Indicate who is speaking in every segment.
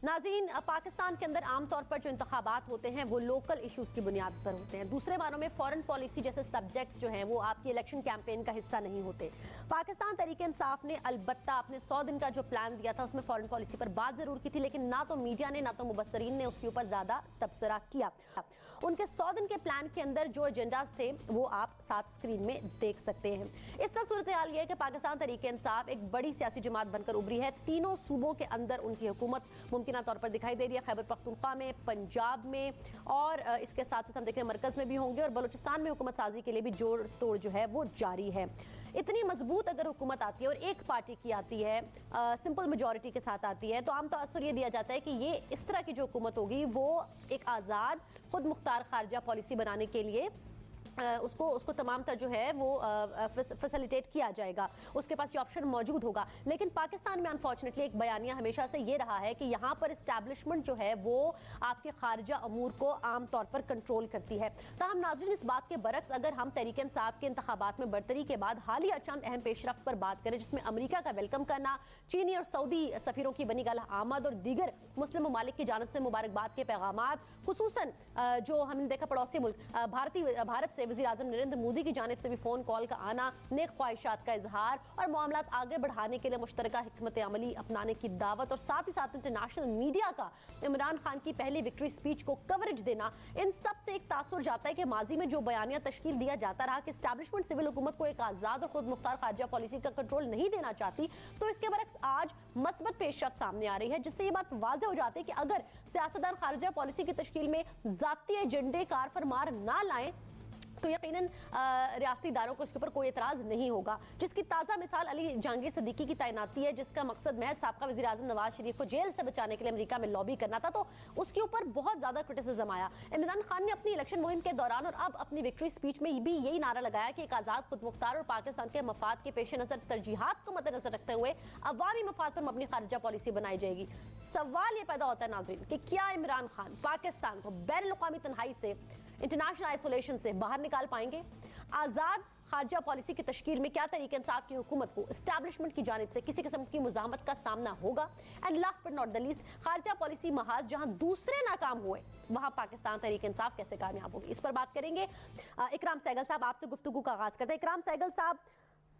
Speaker 1: नाज़रीन, पाकिस्तान के अंदर आमतौर पर जो इंतखाबात होते हैं वो लोकल इश्यूज़ की बुनियाद पर होते हैं। दूसरे मानों में फॉरेन पॉलिसी जैसे सब्जेक्ट्स जो हैं वो आपकी इलेक्शन कैंपेन का हिस्सा नहीं होते। पाकिस्तान तहरीक इंसाफ ने अलबत्ता अपने 100 दिन का जो प्लान दिया था उसमें फॉरेन पॉलिसी पर बात ज़रूर की थी, लेकिन ना तो मीडिया ने ना तो मुबस्सरीन ने उसके ऊपर ज़्यादा तबसरा किया। उनके 100 दिन के प्लान के अंदर जो एजेंडाज थे वो आप साथ स्क्रीन में देख सकते हैं। इस वक्त सूरत हाल ये है कि पाकिस्तान तहरीक इंसाफ एक बड़ी सियासी जमात बनकर उभरी है। तीनों सूबों के अंदर उनकी हुकूमत मुमकिन तौर पर दिखाई दे रही है। खैबर पख्तूनख्वा में, पंजाब में और इसके साथ साथ हम देख रहे हैं मरकज में भी होंगे और बलूचिस्तान में हुकूमत साजी के लिए भी जोड़ तोड़ जो है वो जारी है। इतनी मजबूत अगर हुकूमत आती है और एक पार्टी की आती है, सिंपल मेजॉरिटी के साथ आती है, तो आम तौर पर ये दिया जाता है कि ये इस तरह की जो हुकूमत होगी वो एक आज़ाद खुद मुख्तार खारजा पॉलिसी बनाने के लिए उसको तमाम तर जो है वो फैसिलिटेट किया जाएगा, उसके पास ये ऑप्शन मौजूद होगा। लेकिन पाकिस्तान में अनफॉर्चुनेटली एक बयानिया हमेशा से ये रहा है कि यहाँ पर इस्टेब्लिशमेंट जो है वो आपके खारजा अमूर को आम तौर पर कंट्रोल करती है। ताहम नाज़रीन, इस बात के बरक्स अगर हम तहरीक इंसाफ के इंतखाबात में बरतरी के बाद हालिया चंद अहम पेशरफ्त पर बात करें, जिसमें अमरीका का वेलकम करना, चीनी और सऊदी सफीरों की बनी गल आमद और दीगर मुस्लिम ममालिक की जानब से मुबारकबाद के पैगामात, खुसूसन जो हमने देखा पड़ोसी मुल्क भारत से वज़ीर आज़म नरेंद्र मोदी की जानिब से भी फोन कॉल का आना, नेक ख्वाहिशात का इजहार और मामलात आगे बढ़ाने के लिए मुश्तरका हिकमत अमली अपनाने की दावत और साथ ही साथ इंटरनेशनल मीडिया का इमरान खान की पहली विक्ट्री स्पीच को कवरेज देना, इन सब से एक तासुर जाता है कि माजी में जो बयानिया तश्कील दिया जाता रहा कि एस्टैब्लिशमेंट सिविल हुकूमत को एक आज़ाद और खुद मुख्तार खारजा पॉलिसी का कंट्रोल नहीं देना चाहती, तो इसके बरक्स आज मस्बत पेशरफ्त सामने आ रही है, जिससे ये बात वाज़ेह हो जाती है कि अगर सियासतदान खारजा पॉलिसी की तश्कील में ज़ाती एजेंडे कार फरमार ना लाएं तो यकीनन रियासती इदारों को इसके ऊपर कोई एतराज़ नहीं होगा। जिसकी ताज़ा मिसाल अली जहांगीर सिद्दीकी की तैनाती है, जिसका मकसद महज साबका वज़ीर आज़म नवाज शरीफ को जेल से बचाने के लिए अमेरिका में लॉबी करना था, तो उसके ऊपर बहुत ज़्यादा क्रिटिसिज्म आया। इमरान खान ने अपनी इलेक्शन मुहिम के दौरान और अब अपनी विक्ट्री स्पीच में भी यही नारा लगाया कि एक आज़ाद खुद मुख्तार और पाकिस्तान के मफाद के पेश नज़र तरजीहात को मद्देनजर रखते हुए अवामी मफाद पर मबनी खारजा पॉलिसी बनाई जाएगी। सवाल ये पैदा होता है नाज़रीन कि क्या इमरान खान पाकिस्तान को बैनुल-अक़वामी तन्हाई से, इंटरनेशनल आइसोलेशन से बाहर निकाल पाएंगे? आज़ाद खारजा पॉलिसी की तश्कील में क्या तहरीक इंसाफ की हुकूमत को एस्टैब्लिशमेंट की जानिब से किसी किस्म की मुज़ाहमत का सामना होगा? And last but not the least, खारजा पॉलिसी महाज जहां दूसरे नाकाम हुए वहां पाकिस्तान तहरीक इंसाफ कैसे कामयाब होगी? इस पर बात करेंगे। इकराम सहगल साहब, आपसे गुफ्तगू का आगाज करते हैं। इकराम सहगल साहब,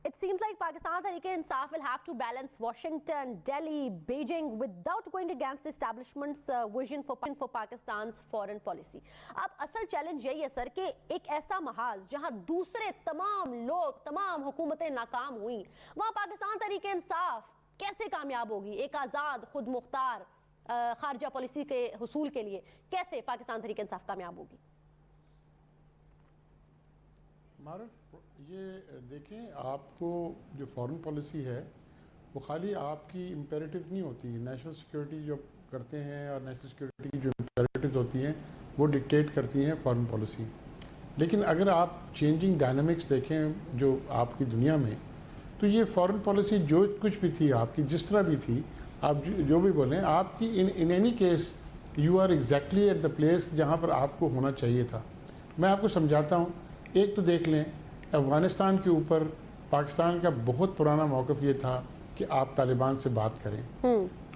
Speaker 1: it seems like Pakistan Tehreek-e-Insaf will have to balance Washington, Delhi, Beijing without going against the establishment's vision for Pakistan's foreign policy. अब असल चैलेंज यही है सर कि एक ऐसा महाज जहां दूसरे तमाम लोग, तमाम हुकूमतें नाकाम हुई, वहां पाकिस्तान तहरीक-ए-इंसाफ कैसे कामयाब होगी? एक आज़ाद खुद मुख्तार खारजा पॉलिसी के हुसूल के लिए कैसे पाकिस्तान तहरीक-ए-इंसाफ कामयाब होगी?
Speaker 2: मारूफ, ये देखें, आपको जो फॉरेन पॉलिसी है वो खाली आपकी इम्पेरेटिव नहीं होती। नेशनल सिक्योरिटी जो करते हैं और नेशनल सिक्योरिटी की जो इम्पेरेटिव होती हैं वो डिक्टेट करती हैं फॉरेन पॉलिसी। लेकिन अगर आप चेंजिंग डायनामिक्स देखें जो आपकी दुनिया में, तो ये फॉरेन पॉलिसी जो कुछ भी थी आपकी, जिस तरह भी थी, आप जो भी बोलें, आपकी in any case you are exactly at the place जहाँ पर आपको होना चाहिए था। मैं आपको समझाता हूँ। एक तो देख लें, अफ़गानिस्तान के ऊपर पाकिस्तान का बहुत पुराना मौक़िफ़ ये था कि आप तालिबान से बात करें।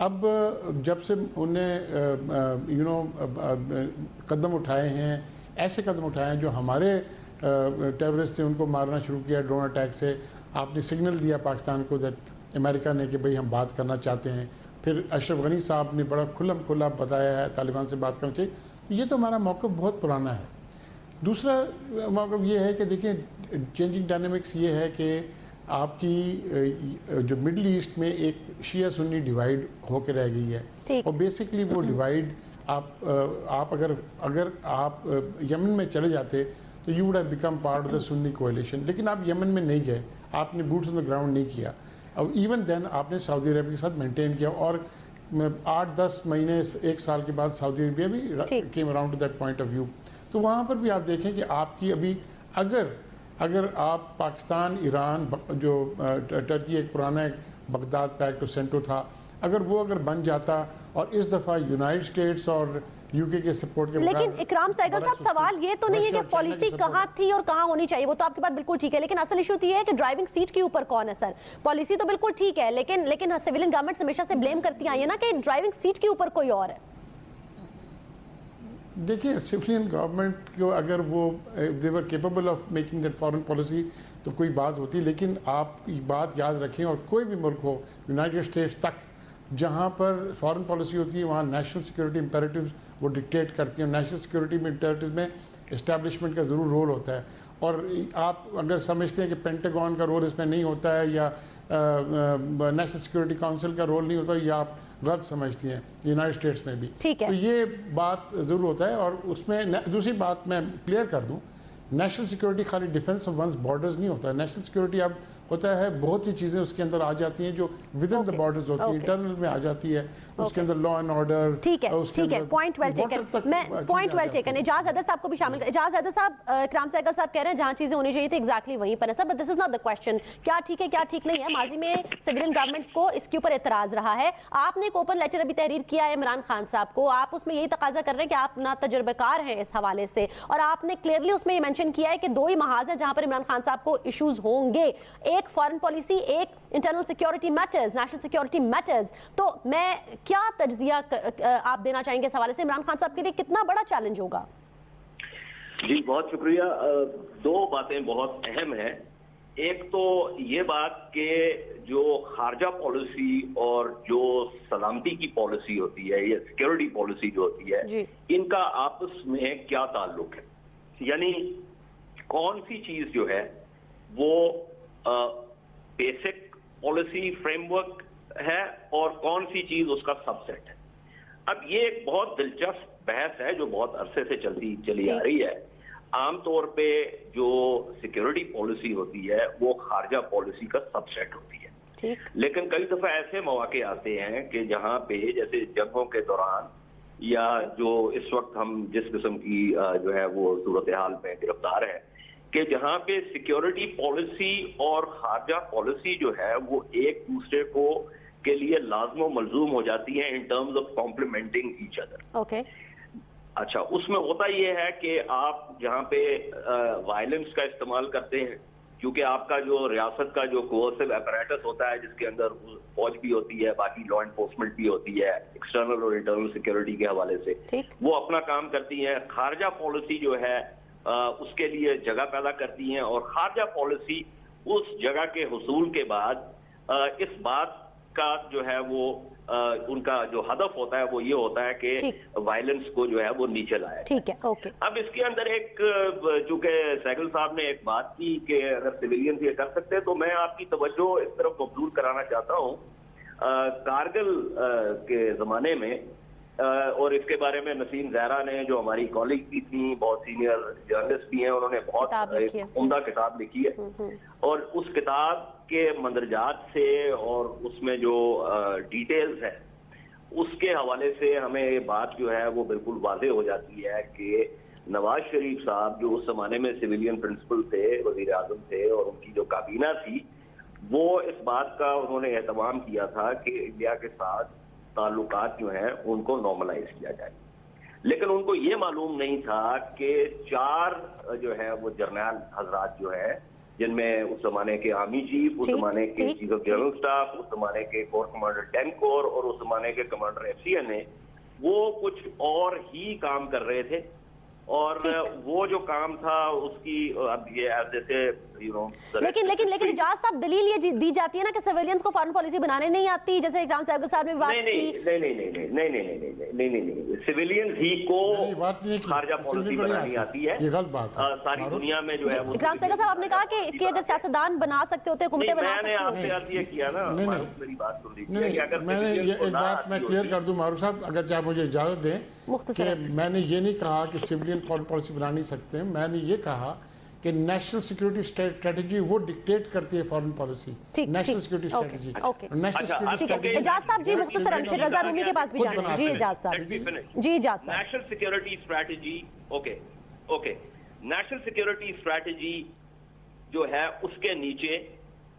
Speaker 2: अब जब से उन्हें कदम उठाए हैं, ऐसे कदम उठाए हैं जो हमारे टेररिस्ट थे उनको मारना शुरू किया ड्रोन अटैक से, आपने सिग्नल दिया पाकिस्तान को दैट अमेरिका ने कि भाई हम बात करना चाहते हैं। फिर अशरफ गनी साहब ने बड़ा खुल्लम खुल्ला बताया है तालिबान से बात करना चाहिए। ये तो हमारा मौक़िफ़ बहुत पुराना है। दूसरा मौक़िफ़ ये है कि देखिए, चेंजिंग डायनामिक्स ये है कि आपकी जो मिडल ईस्ट में एक शिया सुन्नी डिवाइड होकर रह गई है, और बेसिकली वो डिवाइड आप अगर आप यमन में चले जाते तो you would have become part of the Sunni coalition. लेकिन आप यमन में नहीं गए, आपने बूट्स ऑन द ग्राउंड नहीं किया। अब इवन देन आपने सऊदी अरब के साथ मेंटेन किया, और 8-10 महीने 1 साल के बाद सऊदी अरबिया भी came around two that point of view. तो वहाँ पर भी आप देखें कि आपकी अभी अगर आप पाकिस्तान, ईरान, जो टर्की एक पुराना एक बगदाद पैक्ट और सेंटो था, अगर बन जाता اور اس دفعہ یونائٹڈ اسٹیٹس اور یو کے سپورٹ کے
Speaker 1: لیکن اکرام سہگل صاحب سوال یہ تو نہیں ہے کہ پالیسی کہاں تھی اور کہاں ہونی چاہیے، وہ تو آپ کی بات بالکل ٹھیک ہے، لیکن اصل ایشو تو یہ ہے کہ ڈرائیونگ سیٹ کے اوپر کون ہے سر. پالیسی تو بالکل ٹھیک ہے، لیکن سویلین گورنمنٹ ہمیشہ سے بلیم کرتی آئی ہے نا کہ ڈرائیونگ سیٹ کے اوپر کوئی اور ہے.
Speaker 2: دیکھیں سویلین گورنمنٹ کو اگر وہ they were capable of making that foreign policy تو کوئی بات ہوتی، لیکن آپ بات یاد رکھیں اور کوئی بھی ملک ہو یونائٹڈ اسٹیٹس تک جہاں پر فارن پالیسی ہوتی ہے وہاں نیشنل سیکورٹی امپیریٹیوز وہ ڈکٹیٹ کرتی ہیں. نیشنل سیکورٹی میں امپیریٹیوز میں اسٹیبلشمنٹ کا ضرور رول ہوتا ہے، اور آپ اگر سمجھتے ہیں کہ پینٹاگون کا رول اس میں نہیں ہوتا ہے یا نیشنل سیکورٹی کونسل کا رول نہیں ہوتا، یا آپ غلط سمجھتی ہیں. یونائٹڈ اسٹیٹس میں بھی تو یہ بات ضرور ہوتا ہے. اور اس میں دوسری بات میں کلیئر کر دوں، نیشنل سیکورٹی خالی ڈیفنس آف ونس بارڈرز نہیں ہوتا ہے. نیشنل سیکورٹی اب ہوتا ہے بہت سی چیزیں اس کے اندر آ جاتی ہیں جو ود ان دا بارڈرز ہوتی ہیں، انٹرنل میں آ جاتی ہے، اس کے اندر لا اینڈ آرڈر.
Speaker 1: ٹھیک ہے، پوائنٹ ویل ٹیکن. اجاز حیدر صاحب کو بھی شامل کریں. اجاز حیدر صاحب، اکرام سہگل صاحب کہہ رہے ہیں جہاں چیزیں ہونی چاہیے تھی ایگزیکٹلی وہیں پر ہے sir, but this is not the question کیا ٹھیک ہے کیا ٹھیک نہیں ہے. ماضی میں سویلین گورنمنٹس کو اس کے اوپر اعتراض رہا ہے. آپ نے ایک اوپن لیٹر ابھی تحریر کیا ہے عمران خان صاحب کو، آپ اس میں یہی تقاضا کر رہے ہیں کہ آپ نا تجربہ کار ہیں اس حوالے سے، اور آپ نے کلیئرلی اس میں یہ مینشن کیا ہے کہ دو ہی محاذ ہیں جہاں پر عمران خان صاحب کو ایشوز ہوں گے، ایک فارن پالیسی، ایک internal security matters, national security matters. تو میں کیا تجزیہ آپ دینا چاہیں گے اس حوالے سے؟ عمران خان صاحب کے لیے کتنا بڑا چیلنج ہوگا؟
Speaker 3: جی بہت شکریہ. دو باتیں بہت اہم ہیں. ایک تو یہ بات کہ جو خارجہ پالیسی اور جو سلامتی کی پالیسی ہوتی ہے یا سیکیورٹی پالیسی جو ہوتی ہے ان کا آپس میں کیا تعلق ہے، یعنی کون سی چیز جو ہے وہ بیسک پالیسی فریم ورک ہے اور کون سی چیز اس کا سب سیٹ ہے. اب یہ ایک بہت دلچسپ بحث ہے جو بہت عرصے سے چلی آ رہی ہے. عام طور پہ جو سیکیورٹی پالیسی ہوتی ہے وہ خارجہ پالیسی کا سب سیٹ ہوتی ہے، لیکن کئی دفعہ ایسے مواقع آتے ہیں کہ جہاں پہ جیسے جنگوں کے دوران یا جو اس وقت ہم جس قسم کی جو ہے وہ صورتحال میں گرفتار ہیں کہ جہاں پہ سیکیورٹی پالیسی اور خارجہ پالیسی جو ہے وہ ایک دوسرے کو کے لیے لازم و ملزوم ہو جاتی ہیں in terms of complementing each other. اچھا، اس میں ہوتا یہ ہے کہ آپ جہاں پہ وائلنس کا استعمال کرتے ہیں، کیونکہ آپ کا جو ریاست کا جو کوورسو اپریٹس ہوتا ہے جس کے اندر فوج بھی ہوتی ہے، باقی لا انفورسمنٹ بھی ہوتی ہے ایکسٹرنل اور انٹرنل سیکیورٹی کے حوالے سے، وہ اپنا کام کرتی ہیں. خارجہ پالیسی جو ہے اس کے لیے جگہ پیدا کرتی ہیں، اور خارجہ پالیسی اس جگہ کے حصول کے بعد اس بات کا جو ہے وہ ان کا جو ہدف ہوتا ہے وہ یہ ہوتا ہے کہ وائلنس کو جو ہے وہ نیچے لایا جائے. اب اس کے اندر ایک چونکہ سہگل صاحب نے ایک بات کی کہ اگر سویلینز یہ کر سکتے ہیں تو میں آپ کی توجہ اس طرف مبذول کرانا چاہتا ہوں. کارگل کے زمانے میں، اور اس کے بارے میں نسیم زہرا نے جو ہماری کالگ بھی تھیں، بہت سینئر جرنلسٹ بھی ہیں، انہوں نے بہت عمدہ کتاب لکھی ہے، اور اس کتاب کے مندرجات سے اور اس میں جو ڈیٹیلز ہیں اس کے حوالے سے ہمیں یہ بات جو ہے وہ بالکل واضح ہو جاتی ہے کہ نواز شریف صاحب جو اس زمانے میں سویلین پرنسپل تھے، وزیر اعظم تھے، اور ان کی جو کابینہ تھی وہ اس بات کا انہوں نے اہتمام کیا تھا کہ انڈیا کے ساتھ تعلقات جو ہیں ان کو نارملائز کیا جائے. لیکن ان کو یہ معلوم نہیں تھا کہ 4 جو ہے وہ جرنیل حضرات جو ہے، جن میں اس زمانے کے آرمی چیف، اس زمانے کے چیف آف جنرل اسٹاف، اس زمانے کے کور کمانڈر 10 کور اور اس زمانے کے کمانڈر FCN ہے، وہ کچھ اور ہی کام کر رہے تھے. اور وہ جو کام تھا اس کی اب یہ جیسے
Speaker 1: لیکن اجاز صاحب دلیل یہ دی جاتی ہے نا کہ سیویلینز کو فارن پالیسی بنانے نہیں آتی، جیسے اکرام سہگل صاحب نے بات کی.
Speaker 3: نہیں، سیویلینز ہی کو خارجہ پالیسی بنانی آتی ہے.
Speaker 2: یہ غلط بات ہے.
Speaker 3: ساری دنیا میں جو ہے
Speaker 1: اکرام سہگل صاحب آپ نے کہا کہ اگر سیاستدان بنا سکتے ہوتے، حکومتیں بنا سکتے ہوتے.
Speaker 3: میں نے آپ سے یہ کیا نا، میری بات سن لیجیے.
Speaker 2: میں نے ایک بات میں کلیئر کر دوں معروف صاحب، اگر چاہے مجھے اجازت دیں، کہ میں نے یہ نہیں کہا کہ سویلین فارن پالیسی بنا نہیں سکتے ہیں. میں نے یہ کہا کہ نیشنل سیکورٹی اسٹریٹجی وہ ڈکٹیٹ کرتی ہے foreign policy, national security strategy.
Speaker 1: Ejaz صاحب جی مختصراً پھر رضا رومی کے پاس بھی جانا ہے. جی اجاز صاحب. جی اجاز صاحب.
Speaker 3: National security strategy, okay, national security strategy جو ہے اس کے نیچے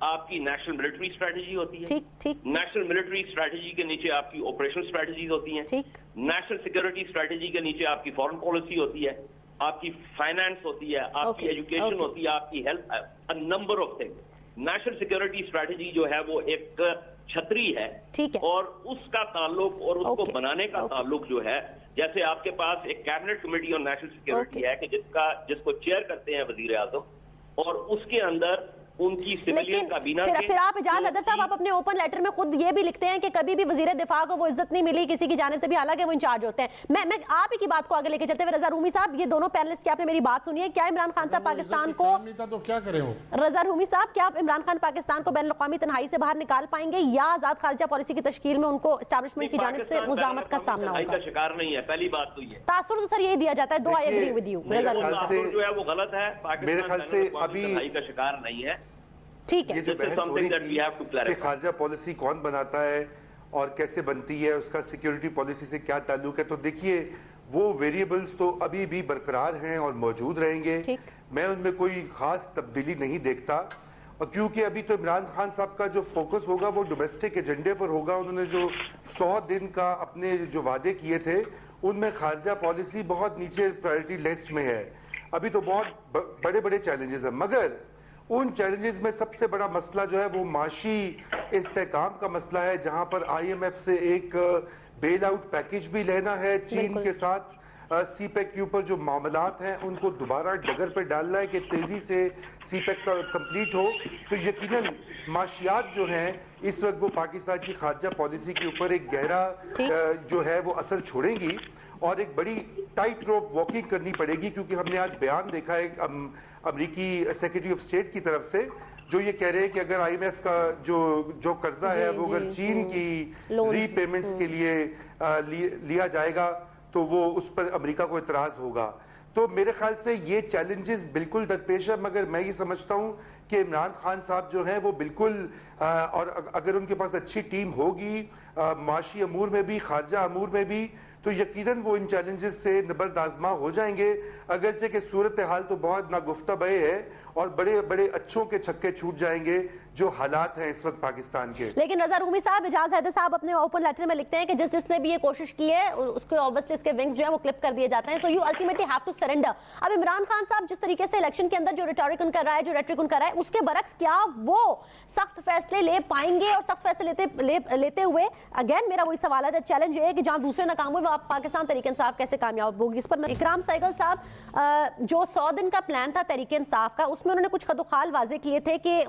Speaker 3: आपकी नेशनल मिलिट्री स्ट्रेटेजी होती है,
Speaker 1: ठीक ठीक
Speaker 3: नेशनल मिलिट्री स्ट्रेटेजी के नीचे आपकी ऑपरेशनल स्ट्रेटेजीज होती हैं,
Speaker 1: ठीक
Speaker 3: नेशनल सिक्योरिटी स्ट्रेटेजी के नीचे आपकी फॉरेन पॉलिसी होती है, आपकी फाइनेंस होती है, आपकी एजुकेशन होती है, आपकी health, a number of things. National security strategy जो है वो एक छतरी है,
Speaker 1: ठीक है,
Speaker 3: और उसका ताल्लुक और उसको बनाने का ताल्लुक जो है, जैसे आपके पास एक cabinet committee on national security है कि जिसको चेयर करते हैं वजीर आजम, और उसके अंदर उनकी सिविलियन काबीना के
Speaker 1: फिर आप इजाज़ हैदर साहब आप अपने ओपन लेटर में खुद ये भी लिखते हैं कि कभी भी वजीर दिफा को वो इज्जत नहीं मिली किसी की जाने से भी, हालांकि वो इंचार्ज होते हैं। मैं आप ही की बात को आगे लेके चलते हुए, रजा रूमी साहब, ये दोनों पैनलिस्ट की आपने मेरी बात सुनी है, क्या इमरान खान साहब पाकिस्तान को,
Speaker 2: तो क्या करें वो?
Speaker 1: रजा रूमी साहब, क्या इमरान खान पाकिस्तान को बैनुल-अक़वामी तन्हाई से बाहर निकाल पाएंगे या आजाद खारजा पॉलिसी की तश्कील में उनको एस्टैब्लिशमेंट की जानिब से मुज़ामत का सामना होगा?
Speaker 3: शिकार नहीं है, पहली बात तो ये
Speaker 1: तासुर तो सर यही दिया जाता है। दो आई एग्री विद यू, रजा रूमी साहब
Speaker 3: जो है वो गलत है,
Speaker 4: मेरे ख्याल से अभी
Speaker 3: तन्हाई का शिकार नहीं है।
Speaker 1: ठीक है,
Speaker 4: ये जो बहस हो रही थी कि खारजा पॉलिसी कौन बनाता है और कैसे बनती है, उसका सिक्योरिटी पॉलिसी से क्या ताल्लुक है, तो देखिए वो वेरिएबल्स तो अभी भी बरकरार हैं और मौजूद रहेंगे। मैं उनमें कोई खास तब्दीली नहीं देखता, और क्योंकि अभी तो इमरान खान साहब का जो फोकस होगा वो डोमेस्टिक एजेंडे पर होगा। उन्होंने जो 100 दिन का अपने जो वादे किए थे उनमें खारजा पॉलिसी बहुत नीचे प्रायोरिटी लिस्ट में है। अभी तो बहुत बड़े बड़े चैलेंजेस हैं, मगर उन चैलेंजेस में सबसे बड़ा मसला जो है वो माशी इस्तेहकाम का मसला है, जहां पर IMF से एक बेल आउट पैकेज भी लेना है, चीन के साथ CPEC के ऊपर जो मामलात हैं उनको दोबारा डगर पे डालना है कि तेजी से CPEC का कंप्लीट हो। तो यकीनन माशियात जो हैं इस वक्त वो पाकिस्तान की खारजा पॉलिसी के ऊपर एक गहरा जो है वो असर छोड़ेंगी, और एक बड़ी टाइट रोप वॉकिंग करनी पड़ेगी, क्योंकि हमने आज बयान देखा है अमेरिकी सेक्रेटरी ऑफ स्टेट की तरफ से, जो ये कह रहे हैं कि अगर IMF का जो कर्जा है वो अगर चीन की रीपेमेंट्स के लिए लिया जाएगा तो वो उस पर अमेरिका को इतराज होगा। तो मेरे ख्याल से ये चैलेंजेस बिल्कुल दरपेश है, मगर मैं ये समझता हूँ कि इमरान खान साहब जो हैं वो बिल्कुल और अगर उनके पास अच्छी टीम होगी माशी अमूर में भी, खारजा अमूर में भी, तो यकीनन वो इन चैलेंजेस से नबर्द आजमा हो जाएंगे। अगरचे कि सूरत हाल तो बहुत नागुफ्ता बहे है और बड़े बड़े अच्छों के छक्के छूट जाएंगे जो हालात हैं इस वक्त पाकिस्तान के।
Speaker 1: लेकिन रजा रूमी साहब, इजाज़ हैदर साहब अपने ओपन लेटर में लिखते हैं कि जिसने भी ये कोशिश की है उसको ऑब्वियसली इसके विंग्स जो है वो क्लिप कर दिए जाते हैं, so you ultimately have to surrender. अब इमरान खान साहब जिस तरीके से इलेक्शन के अंदर जो रिटोरिक उनका रहा है, जो रेटरिक उनका रहा है, उसके बरक्स क्या वो सख्त फैसले ले पाएंगे? और सख्त फैसले लेते हुए अगेन मेरा वही सवाल है, चैलेंज ये है कि जहां दूसरे नाकाम हुए आप पाकिस्तान तहरीक इंसाफ कैसे कामयाब होगी? इस पर इकराम सहगल साहब, जो 100 दिन का प्लान था तहरीक इंसाफ का, उसमें उन्होंने कुछ खदोखाल वाजे किए थे कि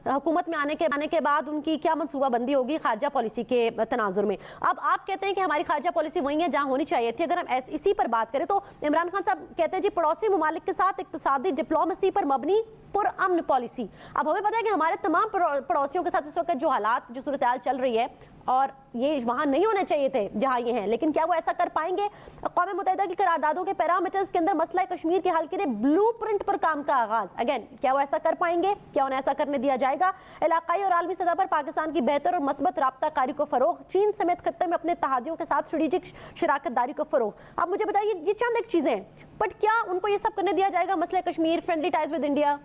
Speaker 1: हुकूमत में आने के बाद उनकी क्या मनसूबाबंदी होगी खारजा पॉलिसी के तनाजुर में। अब आप कहते हैं कि हमारी खारजा पॉलिसी वही है जहां होनी चाहिए थी। अगर हम इसी पर बात करें तो इमरान खान साहब कहते हैं जी पड़ोसी ममालिक के साथ इक्तिसादी डिप्लोमेसी पर मबनी पुरअमन पॉलिसी। अब हमें पता है कि हमारे तमाम पड़ोसियों के साथ इस वक्त जो हालात, जो सूरत हाल चल रही है, और ये वहां नहीं होने चाहिए थे जहां ये हैं, लेकिन क्या वो ऐसा कर पाएंगे? अक़वाम मुत्तहिदा की करारदादों के पैरामीटर्स के अंदर मसला कश्मीर के हल के लिए ब्लूप्रिंट पर काम का आगाज, अगेन क्या वो ऐसा कर पाएंगे? क्या उन्हें ऐसा करने दिया जाएगा? इलाकाई और आलमी सतह पर पाकिस्तान की बेहतर और मस्बत राब्ता कारी को फरोग, चीन समेत खत्ते में अपने तहादियों के साथ स्ट्रेटेजिक शराकत दारी को फरोग। आप मुझे बताइए, ये चंद एक चीजें हैं, बट क्या उनको ये सब करने दिया जाएगा? मसला Kashmir, friendly ties with India.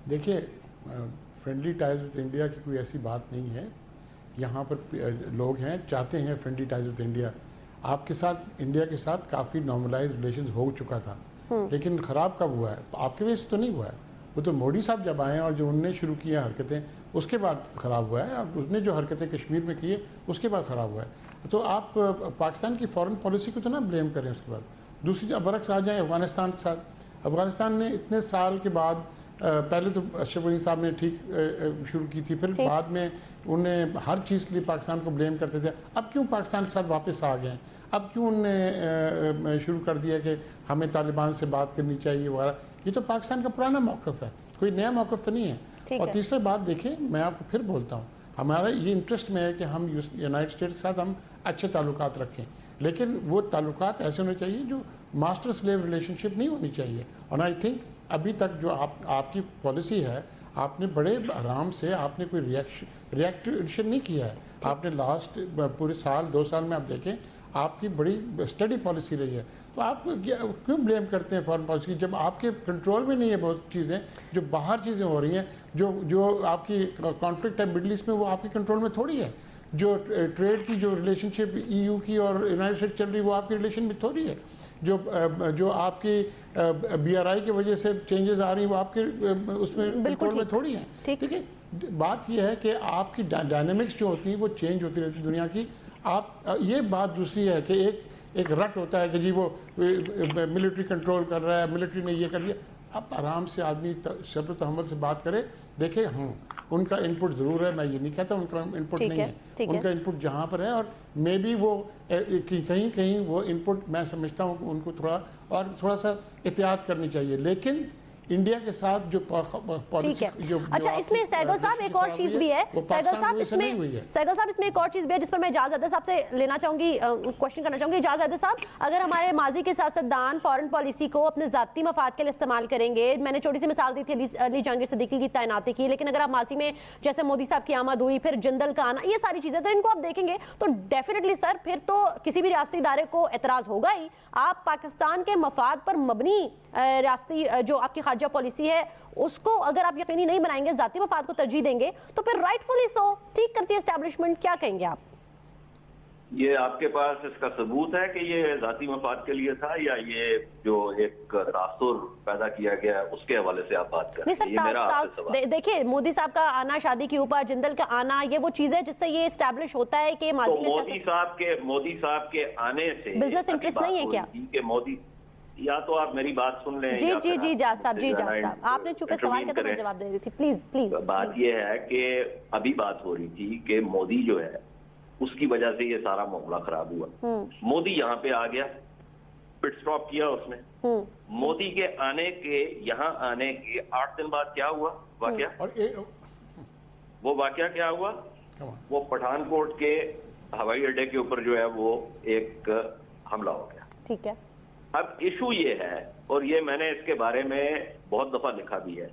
Speaker 2: देखिए, फ्रेंडली टाइज विद इंडिया की कोई ऐसी बात नहीं है। यहाँ पर लोग हैं चाहते हैं फ्रेंडली टाइज विद इंडिया। आपके साथ, इंडिया के साथ काफ़ी नॉर्मलाइज रिलेशन हो चुका था, लेकिन ख़राब कब हुआ है? आपके वजह से तो नहीं हुआ है, वो तो मोदी साहब जब आए और जो उनने शुरू किया हरकतें उसके बाद ख़राब हुआ है, और उसने जो हरकतें कश्मीर में की है उसके बाद ख़राब हुआ है। तो आप पाकिस्तान की फॉरेन पॉलिसी को तो ना ब्लेम करें उसके बाद। दूसरी जब बरक्स आ जाए अफगानिस्तान के साथ, अफगानिस्तान ने इतने साल के बाद पहले तो अशरफ गनी साहब ने ठीक शुरू की थी, फिर बाद में उन्हें हर चीज़ के लिए पाकिस्तान को ब्लेम करते थे। अब क्यों पाकिस्तान के साथ वापस आ गए? अब क्यों उन्होंने शुरू कर दिया कि हमें तालिबान से बात करनी चाहिए वगैरह? ये तो पाकिस्तान का पुराना मौक़िफ़ है, कोई नया मौक़िफ़ तो नहीं है। और तीसरी बात देखिए, मैं आपको फिर बोलता हूँ, हमारा ये इंटरेस्ट में है कि हम यूनाइटेड स्टेट्स के साथ हम अच्छे ताल्लुकात रखें, लेकिन वो ताल्लुकात ऐसे होने चाहिए जो मास्टर स्लेव रिलेशनशिप नहीं होनी चाहिए। और आई थिंक अभी तक जो आपकी पॉलिसी है, आपने बड़े आराम से, आपने कोई रिएक्शन नहीं किया है। आपने लास्ट पूरे साल 2 साल में आप देखें, آپ کی بڑی اسٹڈی پالیسی رہی ہے. تو آپ کیوں بلیم کرتے ہیں فارن پالیسی جب آپ کے کنٹرول میں نہیں ہے بہت چیزیں جو باہر چیزیں ہو رہی ہیں, جو آپ کی کانفلکٹ ہے مڈل ایسٹ میں وہ آپ کے کنٹرول میں تھوڑی ہے, جو ٹریڈ کی جو ریلیشن شپ EU کی اور یونائٹڈ اسٹیٹ چل رہی ہے وہ آپ کی ریلیشن میں تھوڑی ہے, جو آپ کی BRI کی وجہ سے چینجز آ رہی ہیں وہ آپ کے اس میں کنٹرول میں تھوڑی ہیں. ٹھیک ہے, بات یہ ہے کہ آپ کی ڈائنامکس جو ہوتی ہیں وہ چینج ہوتی رہتی دنیا کی. آپ یہ بات دوسری ہے کہ ایک رٹ ہوتا ہے کہ جی وہ ملٹری کنٹرول کر رہا ہے, ملٹری نے یہ کر دیا. اب آرام سے آدمی صبر و تحمل سے بات کرے, دیکھیں ان کا انپٹ ضرور ہے, میں یہ نہیں کہتا ان کا انپٹ نہیں ہے, ان کا انپٹ جہاں پر ہے اور مے بی وہ کہیں وہ انپٹ میں سمجھتا ہوں کہ ان کو تھوڑا سا احتیاط کرنی چاہیے. لیکن انڈیا کے ساتھ جو پالیسی
Speaker 1: اچھا اس میں سہگل صاحب ایک اور چیز بھی ہے, سہگل صاحب اس میں ایک اور چیز بھی ہے جس پر میں اجاز حیدر صاحب سے لینا چاہوں گی, کوشچن کرنا چاہوں گی. اجاز حیدر صاحب, اگر ہمارے ماضی کے سیاستدان فارن پالیسی کو اپنے ذاتی مفاد کے لیے استعمال کریں گے, میں نے چھوٹی سی مثال دی تھی علی جہانگیر صدیقی کی تعیناتی کی, لیکن اگر آپ ماضی میں جیسے مودی صاحب کی آمد ہوئی, پھر جندل کا آنا, یہ ساری چیزیں اگر ان کو آپ دیکھیں گے تو ڈیفینیٹلی سر پھر تو کسی بھی ریاستی ادارے کو اعتراض ہوگا ہی. آپ پاکستان کے مفاد پر مبنی ریاستی جو آپ کی خارجہ پالیسی ہے اس کو اگر آپ یقینی نہیں بنائیں گے, ذاتی مفاد کو ترجیح دیں گے, تو پھر رائٹ فلی سو ٹھیک کرتی ہے اسٹیبلشمنٹ. کیا کہیں گے آپ؟
Speaker 3: یہ آپ کے پاس اس کا ثبوت ہے کہ یہ ذاتی مفاد کے لیے تھا یا یہ جو ایک تاثر پیدا کیا گیا اس کے حوالے سے آپ بات کریں؟ یہ میرا آپ سے سوال.
Speaker 1: دیکھیں مودی صاحب کا آنا, شادی کے اوپر جندل کا آنا, یہ وہ چیز ہے جس سے یہ اسٹیبلش ہوتا ہے کہ
Speaker 3: مودی صاحب کے آنے سے
Speaker 1: بزنس انٹرسٹ نہیں ہے کیا
Speaker 3: کہ مودی, یا تو آپ میری بات سن لیں.
Speaker 1: جی جاز صاحب آپ نے چونکہ سوال کا تو میں جواب دے رہی تھی, پلیز.
Speaker 3: بات یہ ہے کہ ابھی بات ہو رہی تھی کہ مودی جو ہے اس کی وجہ سے یہ سارا معاملہ خراب ہوا. مودی یہاں پہ آ گیا, پٹ سٹاپ کیا اس نے. مودی کے یہاں آنے کے 8 دن بعد کیا ہوا واقعہ؟ وہ واقعہ کیا ہوا؟ وہ پٹھان کوٹ کے ہوائی اڈے کے اوپر جو ہے وہ ایک حملہ ہو گیا.
Speaker 1: ٹھیک ہے.
Speaker 3: اب ایشو یہ ہے, اور یہ میں نے اس کے بارے میں بہت دفعہ لکھا بھی ہے,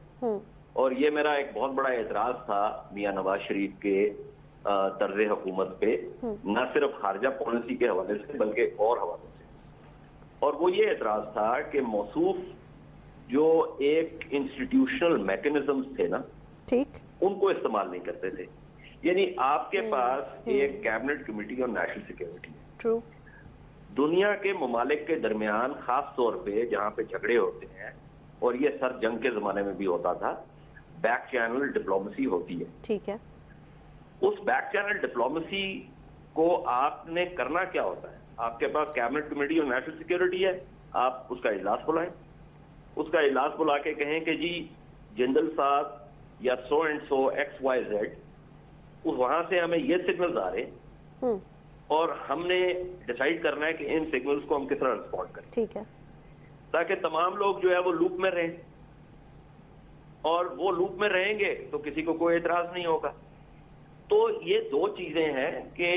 Speaker 3: اور یہ میرا ایک بہت بڑا اعتراض تھا میاں نواز شریف کے طرز حکومت پہ, نہ صرف خارجہ پالیسی کے حوالے سے بلکہ اور حوالے سے. اور وہ یہ اعتراض تھا کہ موصوف جو ایک انسٹیٹیوشنل میکنزمز تھے نا, ٹھیک, ان کو استعمال نہیں کرتے تھے. یعنی آپ کے پاس ایک کیبنٹ کمیٹی اور نیشنل سیکیورٹی ہے. ٹرو. دنیا کے ممالک کے درمیان خاص طور پہ جہاں پہ جھگڑے ہوتے ہیں, اور یہ سر جنگ کے زمانے میں بھی ہوتا تھا, بیک چینل ڈپلومیسی ہوتی ہے. ٹھیک ہے. اس بیک چینل ڈپلومیسی کو آپ نے کرنا کیا ہوتا ہے؟ آپ کے پاس کیبنٹ کمیٹی اور نیشنل سیکیورٹی ہے, آپ اس کا اجلاس بلائیں, اس کا اجلاس بلا کے کہیں کہ جی جندل صاحب یا سو اینڈ سو XYZ, وہاں سے ہمیں یہ سگنلز آ رہے ہیں اور ہم نے ڈیسائیڈ کرنا ہے کہ ان سگنلز کو ہم کس طرح رسپونڈ کریں. ٹھیک ہے. تاکہ تمام لوگ جو ہے وہ لوپ میں رہیں, اور وہ لوپ میں رہیں گے تو کسی کو کوئی اعتراض نہیں ہوگا. تو یہ دو چیزیں ہیں کہ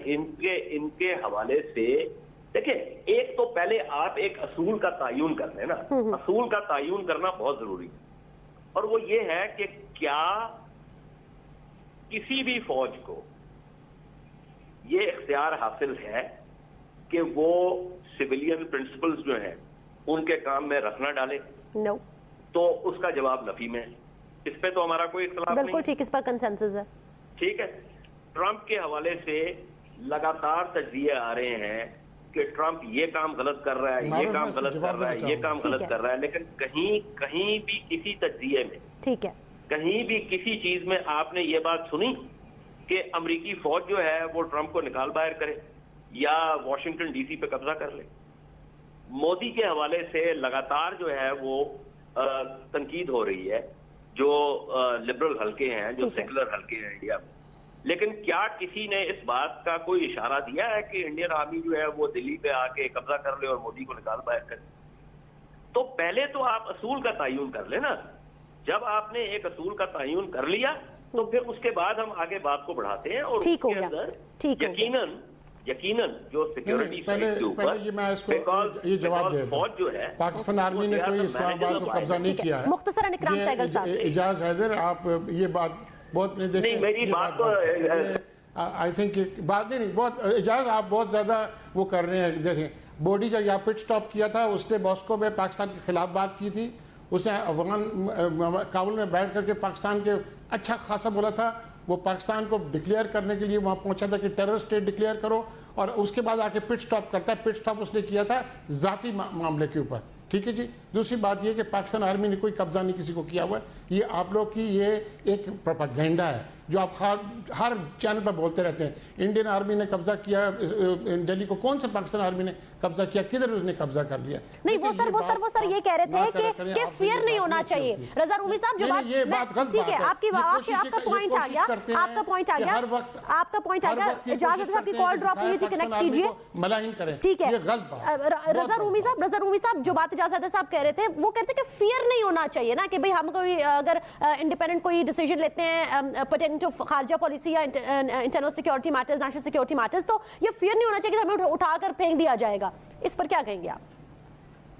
Speaker 3: ان کے حوالے سے دیکھیں, ایک تو پہلے آپ ایک اصول کا تعین کر لیں نا. اصول کا تعین کرنا بہت ضروری ہے, اور وہ یہ ہے کہ کیا کسی بھی فوج کو یہ اختیار حاصل ہے کہ وہ سویلین پرنسپلز جو ہیں ان کے کام میں رکھ نہ ڈالے؟ نو. تو اس کا جواب نفی میں ہے. اس پہ تو ہمارا کوئی اختلاف نہیں.
Speaker 1: بالکل ٹھیک, اس پر کنسنسس ہے.
Speaker 3: ٹھیک ہے. ٹرمپ کے حوالے سے لگاتار تجزیے آ رہے ہیں کہ ٹرمپ یہ کام غلط کر رہا ہے, یہ کام غلط کر رہا ہے, یہ کام غلط کر رہا ہے, لیکن کہیں بھی کسی تجزیے میں, ٹھیک ہے, کہیں بھی کسی چیز میں آپ نے یہ بات سنی کہ امریکی فوج جو ہے وہ ٹرمپ کو نکال باہر کرے یا واشنگٹن DC پہ قبضہ کر لے؟ مودی کے حوالے سے لگاتار جو ہے وہ تنقید ہو رہی ہے, جو لبرل حلقے ہیں, جو سیکولر حلقے ہیں انڈیا میں. لیکن کیا کسی نے اس بات کا کوئی اشارہ دیا ہے کہ انڈین آرمی جو ہے وہ دلی پہ آ کے قبضہ کر لے اور مودی کو نکال باہر کرے؟ تو پہلے تو آپ اصول کا تعین کر لیں نا. جب آپ نے ایک اصول کا تعین کر لیا تو پھر اس کے بعد ہم آگے بات کو بڑھاتے ہیں, اور اس کے اندر یقیناً جو سیکیورٹی
Speaker 2: پہلے یہ میں اس کو یہ جواب دے دوں,
Speaker 3: فوج جو ہے
Speaker 2: پاکستان آرمی نے کوئی اسلام آباد کو قبضہ نہیں کیا ہے.
Speaker 1: مختصراً اجاز حیدر
Speaker 2: آپ یہ بات بہت نہیں دیکھیں.
Speaker 3: میری بات تو
Speaker 2: आई थिंक बात नहीं बहुत इजाज़ आप बहुत ज़्यादा वो कर रहे हैं। देखें बॉडी जब यहाँ पिट स्टॉप किया था उसने मॉस्को में पाकिस्तान के खिलाफ बात की थी, उसने अफगान काबुल में बैठ करके पाकिस्तान के अच्छा खासा बोला था, वो पाकिस्तान को डिक्लेयर करने के लिए वहाँ पहुंचा था कि टेरर स्टेट डिक्लेयर करो, और उसके बाद आके पिट स्टॉप करता है। पिट स्टॉप उसने किया था ज़ाती मामले के ऊपर, ठीक है जी। दूसरी बात ये कि पाकिस्तान आर्मी ने कोई कब्जा नहीं किसी को किया हुआ है, ये आप लोग की ये एक प्रोपेगेंडा है जो आप हर चैनल पर बोलते रहते हैं। इंडियन आर्मी ने कब्जा किया दिल्ली को, कौन सा पाकिस्तान आर्मी ने कब्जा किया, किधर उसने कब्जा कर लिया?
Speaker 1: नहीं वो सर ये कह रहे थे कि फियर नहीं होना चाहिए। रजा रूमी साहब जो
Speaker 2: ये बात गलत
Speaker 1: ठीक है,
Speaker 2: बात है।
Speaker 1: आपका पॉइंट आ गया, आपका पॉइंट आ गया, आपका पॉइंट आ गया। इजाजत साहब की कॉल ड्रॉप हुई थी, कनेक्ट कीजिए,
Speaker 2: मलाइन करें,
Speaker 1: ठीक है।
Speaker 2: ये गलत बात।
Speaker 1: रजा रूमी साहब जो बात इजाजत साहब कह रहे थे वो कहते थे कि फियर नहीं होना चाहिए ना, कि भाई हम कोई अगर इंडिपेंडेंट कोई डिसीजन लेते हैं पर्टेनिंग टू खारजा पॉलिसी या internal security matters, national security matters, तो ये फियर नहीं होना चाहिए कि हमें उठाकर फेंक दिया जाएगा। इस पर क्या कहेंगे आप?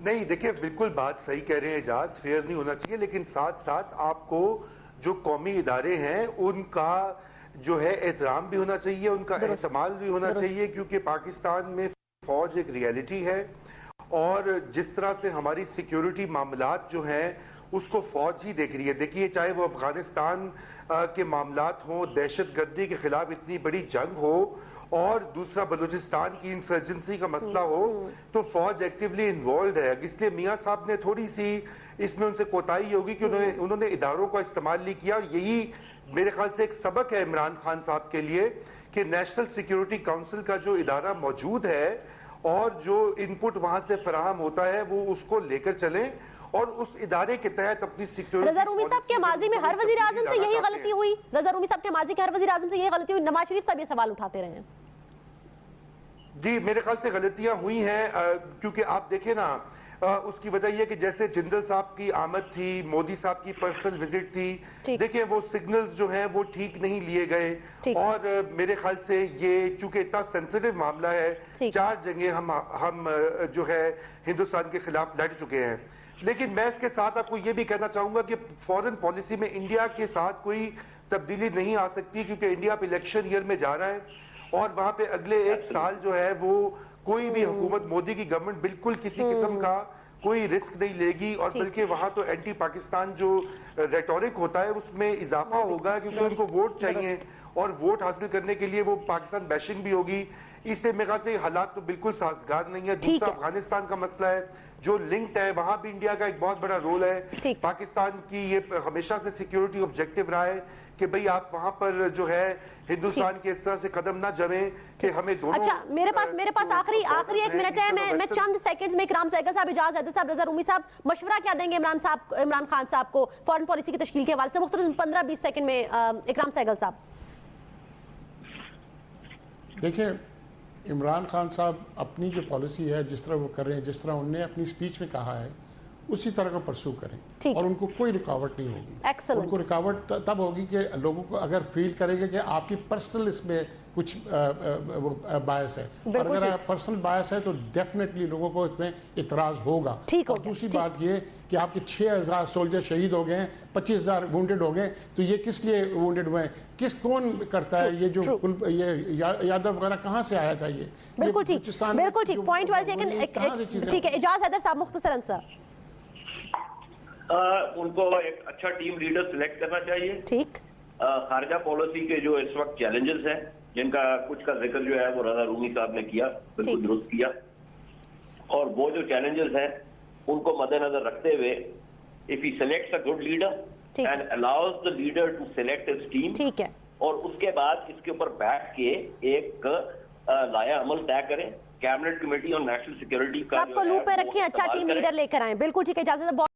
Speaker 4: नहीं देखिए, बिल्कुल बात सही कह रहे हैं एजाज, फेयर नहीं होना चाहिए, लेकिन साथ साथ आपको जो कौमी इदारे हैं उनका जो है एहतराम भी होना चाहिए, उनका एहतमाल भी होना चाहिए, क्योंकि पाकिस्तान में फौज एक रियलिटी है और जिस तरह से हमारी सिक्योरिटी मामलात जो हैं उसको फौज ही देख रही है। देखिए चाहे वो अफगानिस्तान के मामलात हों, दहशतगर्दी के खिलाफ इतनी बड़ी जंग हो, और दूसरा बलूचिस्तान की इंसर्जेंसी का मसला हो, तो फौज एक्टिवली इन्वॉल्व है। इसलिए मियां साहब ने थोड़ी सी इसमें उनसे कोताही होगी कि उन्होंने इदारों का इस्तेमाल नहीं किया, और यही मेरे ख्याल से एक सबक है इमरान खान साहब के लिए कि नेशनल सिक्योरिटी काउंसिल का जो इदारा मौजूद है और जो इनपुट वहां से फराहम होता है वो उसको लेकर चलें और उस इदारे के तहत अपनी सिक्योरिटी।
Speaker 1: रजा रूमी साहब के माजी में हर वजीर आजम से यही गलती हुई, रजा रूमी साहब के माजी के हर वजीर आजम से यही गलती हुई, नवाज शरीफ साहब ये सवाल उठाते रहे हैं।
Speaker 4: जी मेरे ख्याल से गलतियां हुई हैं, क्योंकि आप देखें ना, उसकी वजह यह कि जैसे जिंदल साहब की आमद थी, मोदी साहब की पर्सनल विजिट थी, देखिए वो सिग्नल्स जो हैं वो ठीक नहीं लिए गए, और मेरे ख्याल से ये चूंकि इतना सेंसिटिव मामला है, 4 जंगें हम जो है हिंदुस्तान के खिलाफ लड़ चुके हैं। लेकिन मैं इसके साथ आपको ये भी कहना चाहूंगा कि फॉरेन पॉलिसी में इंडिया के साथ कोई तब्दीली नहीं आ सकती, क्योंकि इंडिया अब इलेक्शन ईयर में जा रहा है और वहां पे अगले 1 साल जो है वो कोई भी हुकूमत, मोदी की गवर्नमेंट बिल्कुल किसी किस्म का कोई रिस्क नहीं लेगी, और बल्कि वहां तो एंटी पाकिस्तान जो रेटोरिक होता है उसमें इजाफा होगा, क्योंकि उनको वोट चाहिए और वोट हासिल करने के लिए वो पाकिस्तान बैशिंग भी होगी। इससे मेरे ख्याल से हालात तो बिल्कुल साजगार नहीं है। दूसरा अफगानिस्तान का मसला है जो लिंक्ड है, वहां भी इंडिया का एक बहुत बड़ा रोल है। पाकिस्तान की ये हमेशा से सिक्योरिटी ऑब्जेक्टिव रहा है कि भाई आप वहां पर जो है हिंदुस्तान के इस तरह से कदम ना जमे कि हमें दोनों।
Speaker 1: अच्छा मेरे पास आखिरी 1 मिनट है, मैं चंद सेकंड्स में इकराम सहगल साहब, इजाज हैदर साहब, रजा रूमी साहब मशवरा क्या देंगे इमरान खान साहब को फॉरेन पॉलिसी की तश्कील के हवाले से? मुख्तसर 15-20 सेकंड में इकराम सहगल साहब। देखिए
Speaker 2: इमरान खान साहब अपनी जो पॉलिसी है जिस तरह वो कर रहे हैं, जिस तरह उन्होंने अपनी स्पीच में कहा है उसी तरह का परसू करें और उनको कोई रुकावट नहीं होगी। उनको रुकावट तब होगी कि लोगों को अगर फील करेंगे कि आपकी पर्सनल इसमें कुछ बायस है, और अगर पर्सनल बायस है तो डेफिनेटली लोगों को इसमें इतराज होगा। और दूसरी बात ये कि आपके 6000 सोल्जर शहीद हो गए, 25,000 वुंडेड हो गए, तो ये किस लिए वुंडेड हुए हैं, कौन करता है ये जो ये यादव वगैरह कहाँ से आया था? ये
Speaker 1: बिल्कुल ठीक, पॉइंट वेल टेकन। ठीक है, इजाज हैदर साहब मुख्तसरन सर।
Speaker 3: उनको एक अच्छा टीम लीडर सिलेक्ट करना चाहिए।
Speaker 1: ठीक,
Speaker 3: खारजा पॉलिसी के जो इस वक्त चैलेंजेस हैं, जिनका कुछ का जिक्र जो है वो रजा रूमी साहब ने किया, बिल्कुल दुरुस्त किया, और वो जो चैलेंजेस हैं उनको मद्देनजर रखते हुए if he selects a good leader and allows the leader to select his team,
Speaker 1: ठीक है,
Speaker 3: और उसके बाद इसके ऊपर बैठ के एक लाया अमल तय करें। कैबिनेट कमेटी और नेशनल सिक्योरिटी का
Speaker 1: सबको लूप पे रखें, अच्छा टीम लीडर लेकर आए। बिल्कुल ठीक है, इजाजत।